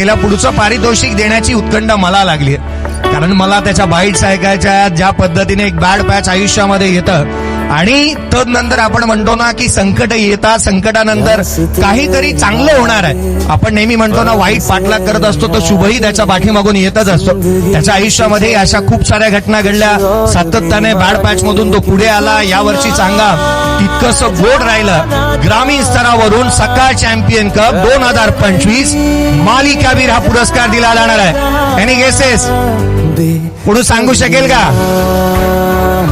त्याला पुढचं पारितोषिक देण्याची उत्कंठा मला लागली, कारण मला त्याच्या बाईट्स ऐकायच्या, ज्या पद्धतीने एक बॅड पॅच आयुष्यामध्ये येतं आणि तदनंतर आपण म्हणतो ना की संकट येतात, संकटानंतर काहीतरी चांगलं होणार आहे. आपण नेहमी म्हणतो ना वाईट पाठलाग करत असतो तर शुभही त्याच्या पाठीमागून येतच असतो. त्याच्या आयुष्यामध्ये अशा खूप साऱ्या घटना घडल्या, सातत्याने बॅड पॅच मधून तो पुढे आला. यावर्षी सांगा तितकंस गोड राहिलं. ग्रामीण स्तरावरून सकाळ चॅम्पियन कप 2025 मालिकावीर हा पुरस्कार दिला जाणार आहे. Any guesses? पुढे सांगू शकेल का?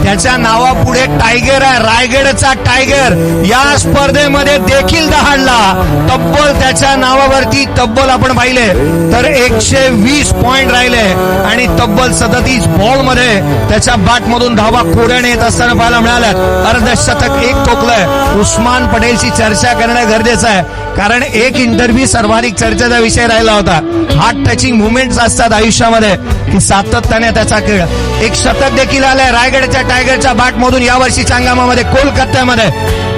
त्याच्या नावापुढे टायगर आहे, रायगडचा टायगर. या स्पर्धेमध्ये देखील दहाडला. तब्बल त्याच्या नावावरती तब्बल आपण पाहिले तर 120 पॉइंट राहिले आणि तब्बल 37 बॉल मध्ये त्याच्या बॅट मधून धावा खोऱ्याने येत असताना पाहायला मिळाल्या. अर्धशतक एक ठोकलंय. उस्मान पटेलची चर्चा करणं गरजेचं आहे, कारण एक इंटरव्ह्यू सर्वाधिक चर्चेचा विषय राहिला होता. हार्ट टचिंग मुवमेंट्स असतात आयुष्यामध्ये की सातत्याने त्याचा खेळ. एक शतक देखील आलंय रायगडच्या टायगरच्या बॅट मधून यावर्षीच्या हंगामामध्ये कोलकात्यामध्ये.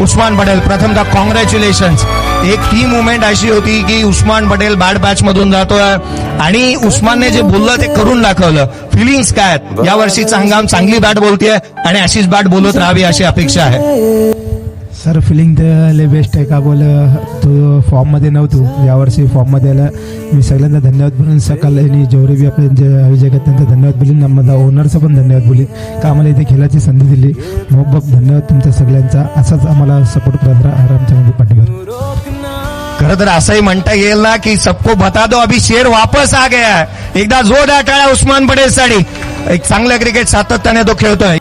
उस्मान पटेल प्रथमतः कॉंग्रॅच्युलेशन्स. एक ती मुवमेंट अशी होती की उस्मान पटेल बॅट पॅच मधून जातोय आणि उस्मानने जे बोललं ते करून दाखवलं. फिलिंग्स काय आहेत? यावर्षीचा हंगाम चांगली बॅट बोलतेय आणि अशीच बॅट बोलत राहावी अशी अपेक्षा आहे. सर फिलिंग तर लय बेस्ट आहे. का बोल तो फॉर्ममध्ये नव्हतो, यावर्षी फॉर्ममध्ये आला. मी सगळ्यांना धन्यवाद बोलून सकाळ आणि जेवढे बी आपले जे आयोजक आहेत त्यांचा धन्यवाद बोलीन. मला ओनरचं पण धन्यवाद बोलीन का आम्हाला इथे खेळाची संधी दिली. खूप धन्यवाद तुमच्या सगळ्यांचा. असाच आम्हाला सपोर्ट करत राहा आमच्या पाठीवर. खरं तर असंही म्हणता येईल ना की सबको बता दो अभी शेर वापस आ गया है. एकदा जोरदार टाळ्या उस्मान पटेल साठी. एक चांगलं क्रिकेट सातत्याने तो खेळतोय.